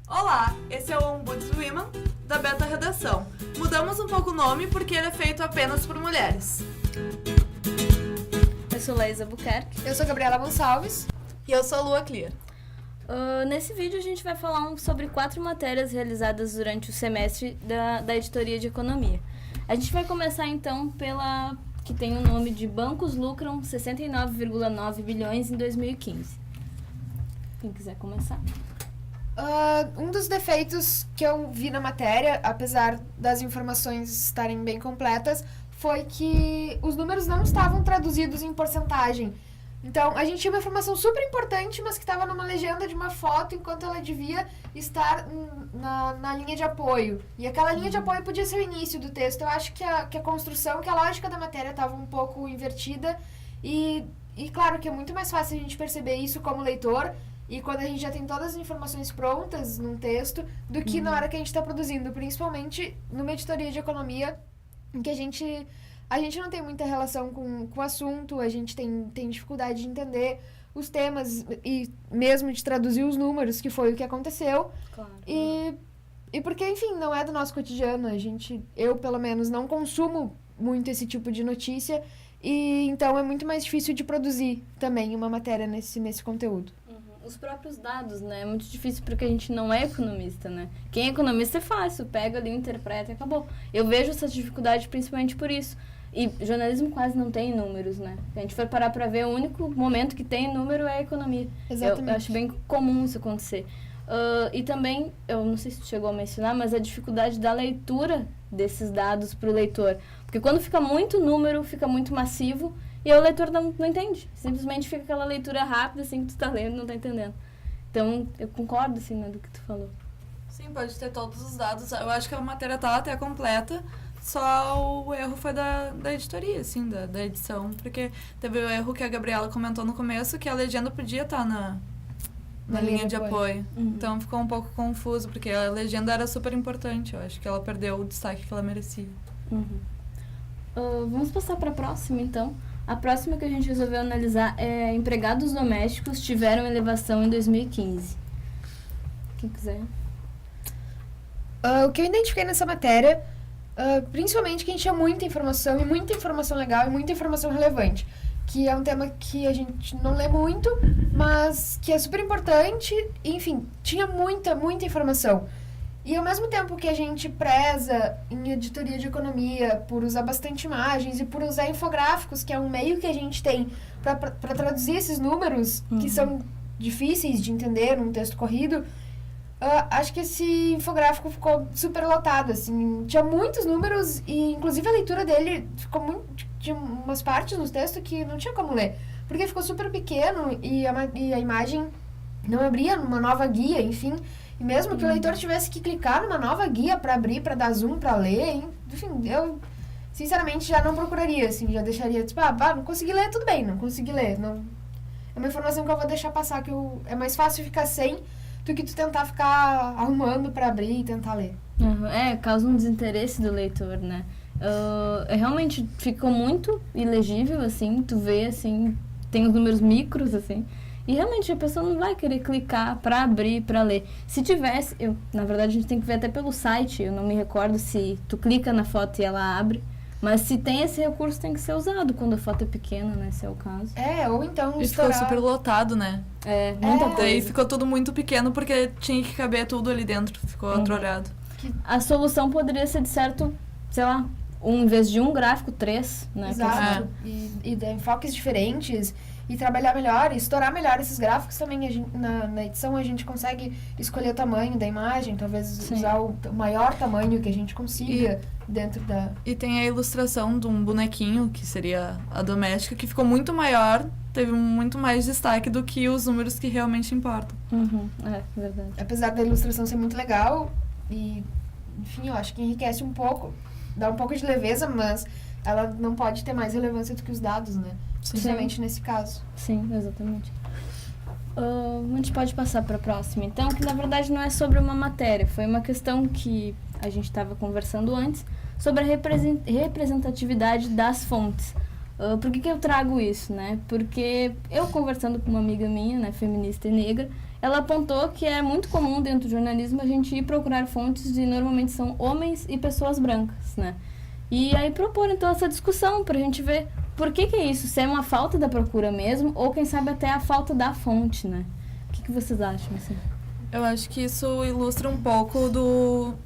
Olá, esse é o Ombudswomen da Beta Redação. Mudamos um pouco o nome porque ele é feito apenas por mulheres. Eu sou Laísa Buquerque. Eu sou Gabriela Gonçalves. E eu sou a Lua Clear. Nesse vídeo a gente vai falar sobre 4 matérias realizadas durante o semestre da Editoria de Economia. A gente vai começar então pela que tem o nome de Bancos lucram 69,9 bilhões em 2015. Quem quiser começar. Um dos defeitos que eu vi na matéria, apesar das informações estarem bem completas, foi que os números não estavam traduzidos em porcentagem. Então, a gente tinha uma informação super importante, mas que estava numa legenda de uma foto, enquanto ela devia estar na linha de apoio. E aquela linha de apoio podia ser o início do texto. Eu acho que a construção, que a lógica da matéria estava um pouco invertida. E claro que é muito mais fácil a gente perceber isso como leitor, e quando a gente já tem todas as informações prontas num texto, do que na hora que a gente está produzindo, principalmente numa editoria de economia, em que a gente não tem muita relação com o assunto, a gente tem dificuldade de entender os temas e mesmo de traduzir os números, que foi o que aconteceu. Claro. E porque, enfim, não é do nosso cotidiano, eu pelo menos não consumo muito esse tipo de notícia, e então é muito mais difícil de produzir também uma matéria nesse conteúdo. Os próprios dados, né? É muito difícil porque a gente não é economista, né? Quem é economista é fácil, pega ali, interpreta e acabou. Eu vejo essa dificuldade principalmente por isso. E jornalismo quase não tem números, né? Se a gente for parar para ver, o único momento que tem número é a economia. Exatamente. Eu acho bem comum isso acontecer. E também, eu não sei se tu chegou a mencionar, mas a dificuldade da leitura desses dados para o leitor. Porque quando fica muito número, fica muito massivo, e aí o leitor não entende. Simplesmente fica aquela leitura rápida, assim, que tu tá lendo e não tá entendendo. Então, eu concordo, assim, né, do que tu falou. Sim, pode ter todos os dados. Eu acho que a matéria tá até completa, só o erro foi da editoria, assim, da edição. Porque teve o erro que a Gabriela comentou no começo, que a legenda podia estar na linha de apoio. Então ficou um pouco confuso, porque a legenda era super importante. Eu acho que ela perdeu o destaque que ela merecia. Vamos passar para a próxima, então. A próxima que a gente resolveu analisar é empregados domésticos tiveram elevação em 2015. Quem quiser. O que eu identifiquei nessa matéria, principalmente que a gente tinha muita informação, e muita informação legal, e muita informação relevante, que é um tema que a gente não lê muito, mas que é super importante, enfim, tinha muita informação. E ao mesmo tempo que a gente preza em editoria de economia por usar bastante imagens e por usar infográficos, que é um meio que a gente tem para traduzir esses números, que são difíceis de entender num texto corrido, acho que esse infográfico ficou super lotado, assim, tinha muitos números e inclusive a leitura dele ficou muito, tinha umas partes no texto que não tinha como ler, porque ficou super pequeno e a imagem não abria numa nova guia, enfim. E mesmo que o leitor tivesse que clicar numa nova guia para abrir, para dar zoom, para ler, enfim, eu sinceramente já não procuraria, assim, já deixaria, tipo, não consegui ler, tudo bem, não consegui ler. Não, é uma informação que eu vou deixar passar, é mais fácil ficar sem do que tu tentar ficar arrumando para abrir e tentar ler. Causa um desinteresse do leitor, né? Realmente ficou muito ilegível, assim, tu vê, assim, tem os números micros, assim, e realmente a pessoa não vai querer clicar para abrir, para ler. Se tivesse, na verdade a gente tem que ver até pelo site, eu não me recordo se tu clica na foto e ela abre, mas se tem esse recurso tem que ser usado quando a foto é pequena, né, se é o caso. Ou então E ficou super lotado, né? Muita coisa. Daí ficou tudo muito pequeno porque tinha que caber tudo ali dentro, ficou atrolhado. A solução poderia ser de certo, sei lá, em vez de um gráfico, 3, né? Exato. E dar enfoques diferentes e trabalhar melhor, e estourar melhor esses gráficos também. Na edição a gente consegue escolher o tamanho da imagem, talvez usar o maior tamanho que a gente consiga dentro da... E tem a ilustração de um bonequinho, que seria a doméstica, que ficou muito maior, teve muito mais destaque do que os números que realmente importam. Verdade. Apesar da ilustração ser muito legal, e, enfim, eu acho que enriquece um pouco, dá um pouco de leveza, mas ela não pode ter mais relevância do que os dados, né? Principalmente nesse caso. Sim, exatamente. A gente pode passar para a próxima, então, que na verdade não é sobre uma matéria, foi uma questão que a gente estava conversando antes, sobre a representatividade das fontes. Por que eu trago isso, né? Porque eu conversando com uma amiga minha, né, feminista e negra, ela apontou que é muito comum dentro do jornalismo a gente ir procurar fontes e normalmente são homens e pessoas brancas, né? E aí propor então essa discussão pra gente ver por que é isso, se é uma falta da procura mesmo ou quem sabe até a falta da fonte, né? O que vocês acham, assim? Eu acho que isso ilustra um pouco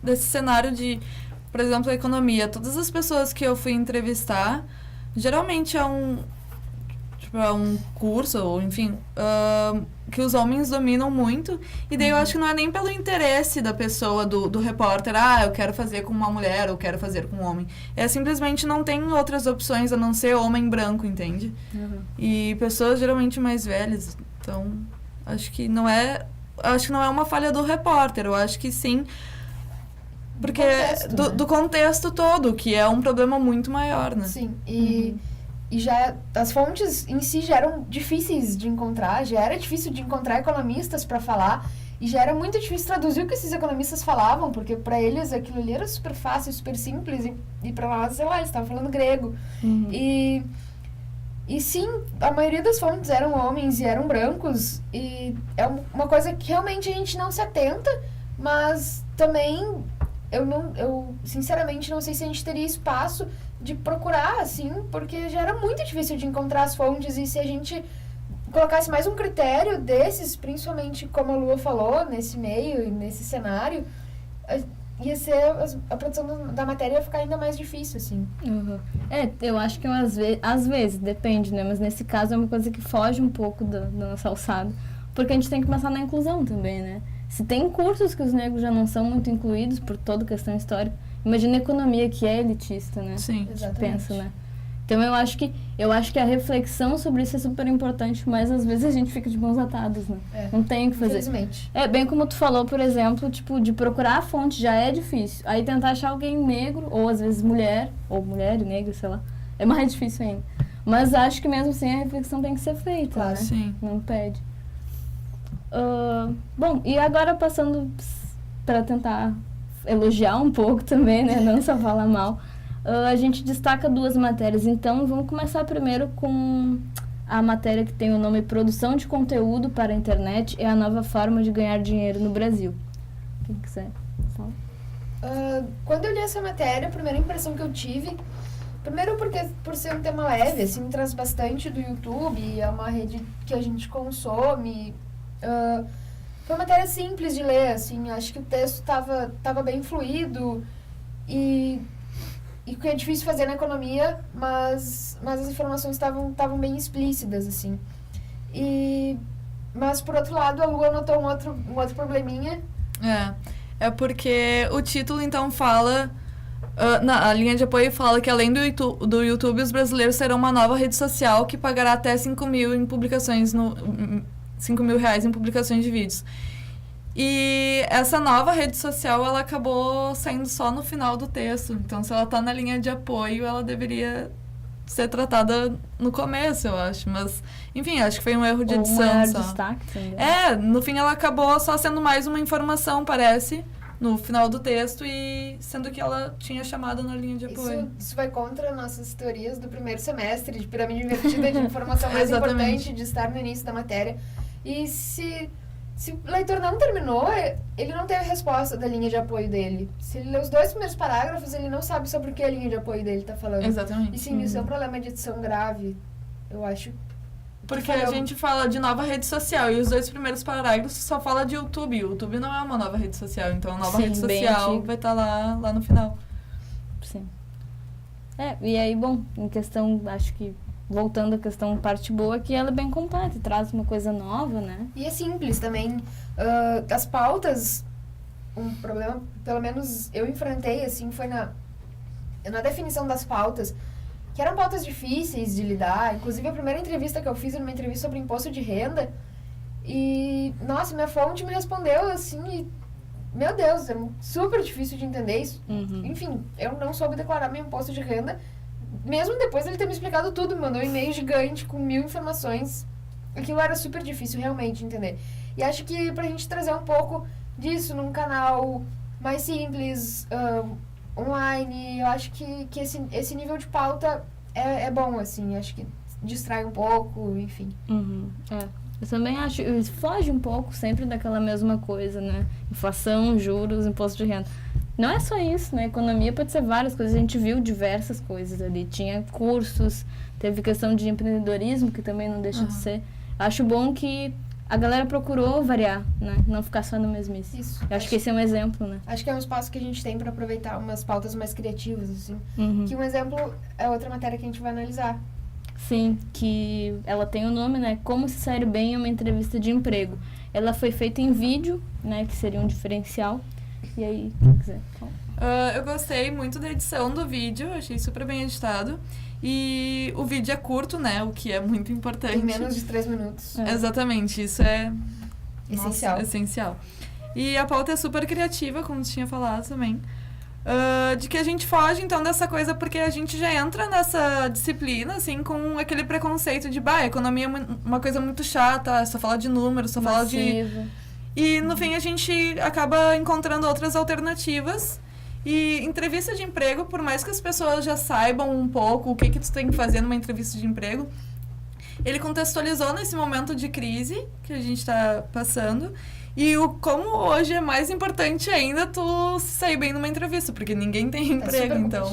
desse cenário de, por exemplo, a economia. Todas as pessoas que eu fui entrevistar, geralmente é um curso, ou enfim, que os homens dominam muito. E daí eu acho que não é nem pelo interesse da pessoa, do repórter, eu quero fazer com uma mulher ou quero fazer com um homem. É simplesmente não tem outras opções a não ser homem branco, entende? E pessoas geralmente mais velhas. Então, acho que não é uma falha do repórter, eu acho que sim, porque do contexto todo, que é um problema muito maior, né? Sim, e já as fontes em si já eram difíceis de encontrar, já era difícil de encontrar economistas para falar, e já era muito difícil traduzir o que esses economistas falavam, porque para eles aquilo ali era super fácil, super simples, e para nós, sei lá, eles estavam falando grego. E sim, a maioria das fontes eram homens e eram brancos, e é uma coisa que realmente a gente não se atenta, mas também eu sinceramente não sei se a gente teria espaço de procurar, assim, porque já era muito difícil de encontrar as fontes, e se a gente colocasse mais um critério desses, principalmente como a Lua falou, nesse meio e nesse cenário, ia ser a produção da matéria ia ficar ainda mais difícil, assim. Eu acho que às vezes, depende, né? Mas nesse caso é uma coisa que foge um pouco da nossa alçada. Porque a gente tem que pensar na inclusão também, né? Se tem cursos que os negros já não são muito incluídos por toda questão histórica, imagina a economia que é elitista, né? Sim, exatamente. Pensa, né? Então eu acho que a reflexão sobre isso é super importante, mas às vezes a gente fica de mãos atadas, né? Não tem o que fazer. Infelizmente. É bem como tu falou, por exemplo, tipo, de procurar a fonte já é difícil. Aí tentar achar alguém negro, ou às vezes mulher e negro, sei lá, é mais difícil ainda. Mas acho que mesmo assim a reflexão tem que ser feita, Claro. né? Sim. Não pede. Bom, e agora passando para tentar elogiar um pouco também, né? Não só falar mal. A gente destaca 2 matérias, então vamos começar primeiro com a matéria que tem o nome Produção de Conteúdo para a Internet é a nova forma de ganhar dinheiro no Brasil. Quem quiser, fala. Quando eu li essa matéria, a primeira impressão que eu tive, primeiro porque por ser um tema leve, assim, traz bastante do YouTube, é uma rede que a gente consome, foi uma matéria simples de ler, assim, acho que o texto estava bem fluido e que é difícil fazer na economia, mas as informações estavam bem explícitas, assim. Mas, por outro lado, a Lua notou um outro probleminha. É porque o título, então, fala... a linha de apoio fala que, além do YouTube, os brasileiros terão uma nova rede social que pagará até 5 mil em publicações R$5.000 em publicações de vídeos. E essa nova rede social, ela acabou saindo só no final do texto. Então, se ela tá na linha de apoio, ela deveria ser tratada no começo, eu acho. Mas, enfim, acho que foi um erro de edição. Um maior só. destaque também. No fim ela acabou só sendo mais uma informação, parece, no final do texto, e sendo que ela tinha chamado na linha de apoio. Isso vai contra nossas teorias do primeiro semestre, de pirâmide invertida, de informação mais Exatamente. importante, de estar no início da matéria. E se o leitor não terminou, ele não teve resposta da linha de apoio dele. Se ele lê os 2 primeiros parágrafos, ele não sabe sobre o que a linha de apoio dele está falando. Exatamente. E sim, isso é um problema de edição grave, eu acho. Porque a gente fala de nova rede social e os 2 primeiros parágrafos só fala de YouTube. O YouTube não é uma nova rede social, então a nova rede social vai estar lá no final. Sim. E aí, bom, em questão, acho que voltando à questão parte boa, que ela é bem completa, traz uma coisa nova, né? E é simples também. As pautas, um problema, pelo menos eu enfrentei, assim, foi na definição das pautas, que eram pautas difíceis de lidar. Inclusive, a primeira entrevista que eu fiz era uma entrevista sobre imposto de renda. E, nossa, minha fonte me respondeu, assim, e, meu Deus, é super difícil de entender isso. Enfim, eu não soube declarar meu imposto de renda, mesmo depois dele ter me explicado tudo, me mandou um e-mail gigante com 1000 informações. Aquilo era super difícil realmente de entender. E acho que pra gente trazer um pouco disso num canal mais simples, online, eu acho que esse nível de pauta é bom, assim, acho que distrai um pouco, enfim. Eu também acho, foge um pouco sempre daquela mesma coisa, né? Inflação, juros, imposto de renda. Não é só isso, né? Economia pode ser várias coisas. A gente viu diversas coisas ali. Tinha cursos, teve questão de empreendedorismo, que também não deixa de ser. Acho bom que a galera procurou variar, né? Não ficar só no mesmice. Isso. Eu acho que esse é um exemplo, né? Acho que é um espaço que a gente tem para aproveitar umas pautas mais criativas, assim. Que um exemplo é outra matéria que a gente vai analisar. Sim, que ela tem o nome, né? Como se sair bem em uma entrevista de emprego. Ela foi feita em vídeo, né? Que seria um diferencial. E aí, quem quiser. Eu gostei muito da edição do vídeo, achei super bem editado. E o vídeo é curto, né? O que é muito importante. Em menos de 3 minutos. Exatamente, isso é Essencial. Essencial. E a pauta é super criativa, como tu tinha falado também. De que a gente foge, então, dessa coisa, porque a gente já entra nessa disciplina, assim, com aquele preconceito de, economia é uma coisa muito chata, só fala de números, só fala de... E, no fim, a gente acaba encontrando outras alternativas. E entrevista de emprego, por mais que as pessoas já saibam um pouco o que tu tem que fazer numa entrevista de emprego, ele contextualizou nesse momento de crise que a gente está passando. E como hoje é mais importante ainda tu sair bem numa entrevista, porque ninguém tem emprego, então.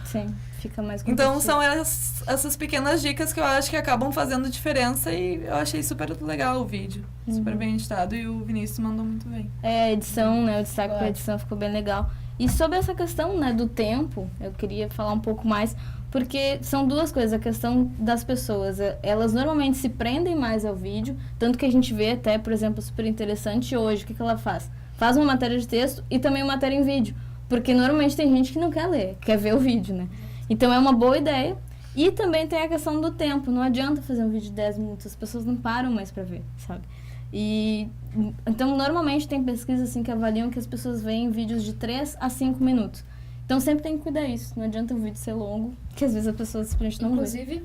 Sim, fica mais competitivo. Então são essas pequenas dicas que eu acho que acabam fazendo diferença e eu achei super legal o vídeo. Super bem editado e o Vinícius mandou muito bem. A edição, né? O destaque pra edição ficou bem legal. E sobre essa questão, né, do tempo, eu queria falar um pouco mais, porque são duas coisas, a questão das pessoas, elas normalmente se prendem mais ao vídeo, tanto que a gente vê até, por exemplo, super interessante hoje, o que ela faz? Faz uma matéria de texto e também uma matéria em vídeo, porque normalmente tem gente que não quer ler, quer ver o vídeo, né? Então é uma boa ideia. E também tem a questão do tempo, não adianta fazer um vídeo de 10 minutos, as pessoas não param mais pra ver, sabe? Então, normalmente tem pesquisas assim, que avaliam que as pessoas veem vídeos de 3 a 5 minutos. Então, sempre tem que cuidar disso. Não adianta o vídeo ser longo, que às vezes a pessoa simplesmente não vê. Inclusive,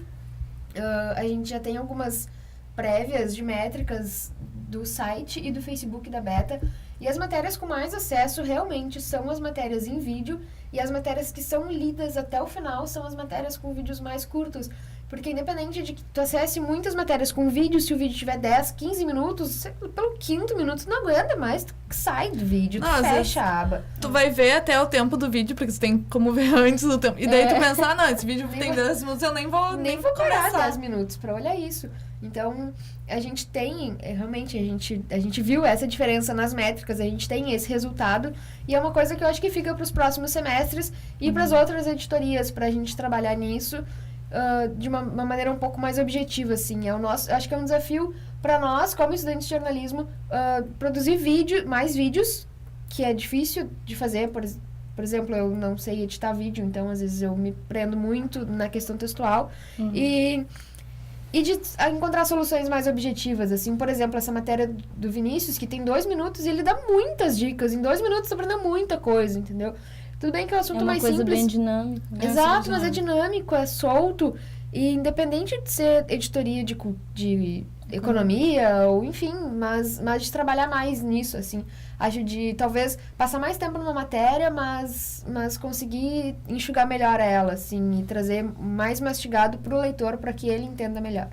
a gente já tem algumas prévias de métricas do site e do Facebook da Beta. E as matérias com mais acesso realmente são as matérias em vídeo. E as matérias que são lidas até o final são as matérias com vídeos mais curtos. Porque independente de que tu acesse muitas matérias com vídeo, se o vídeo tiver 10, 15 minutos, pelo 5º minuto tu não aguenta mais, tu sai do vídeo, tu fecha a aba. Tu vai ver até o tempo do vídeo, porque tu tem como ver antes do tempo. E daí tu pensa, não, esse vídeo tem 10 minutos, eu nem vou parar começar. 10 minutos pra olhar isso. Então, a gente tem, realmente, a gente viu essa diferença nas métricas, a gente tem esse resultado, e é uma coisa que eu acho que fica pros próximos semestres e pras outras editorias, pra gente trabalhar nisso. De uma maneira um pouco mais objetiva, assim. Acho que é um desafio para nós, como estudantes de jornalismo, produzir mais vídeos, que é difícil de fazer. Por exemplo, eu não sei editar vídeo, então às vezes eu me prendo muito na questão textual. E de encontrar soluções mais objetivas, assim. Por exemplo, essa matéria do Vinícius, que tem 2 minutos, e ele dá muitas dicas. Em 2 minutos você aprende muita coisa, entendeu? Tudo bem que é um assunto mais simples. É uma coisa bem dinâmica. Né? Exato, mas é dinâmico, é solto. E independente de ser editoria de economia, ou enfim, mas de trabalhar mais nisso, assim. Acho de, talvez, passar mais tempo numa matéria, mas conseguir enxugar melhor ela, assim, e trazer mais mastigado pro leitor, para que ele entenda melhor.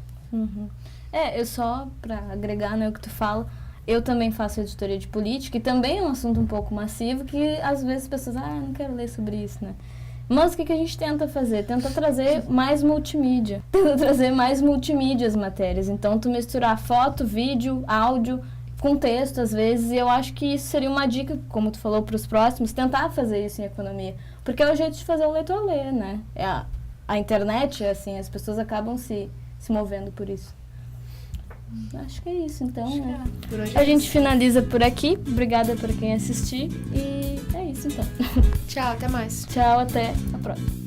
Eu só, pra agregar, né, o que tu fala, eu também faço editoria de política, e também é um assunto um pouco massivo, que às vezes as pessoas, não quero ler sobre isso, né? Mas o que a gente tenta fazer? Tenta trazer mais multimídia. Tenta trazer mais multimídia as matérias. Então, tu misturar foto, vídeo, áudio, com texto, às vezes, e eu acho que isso seria uma dica, como tu falou, para os próximos, tentar fazer isso em economia. Porque é o jeito de fazer o leitor ler, né? A internet, assim, as pessoas acabam se movendo por isso. Acho que é isso, então, né? A gente finaliza por aqui. Obrigada por quem assistir. E é isso, então. Tchau, até mais. Tchau, até a próxima.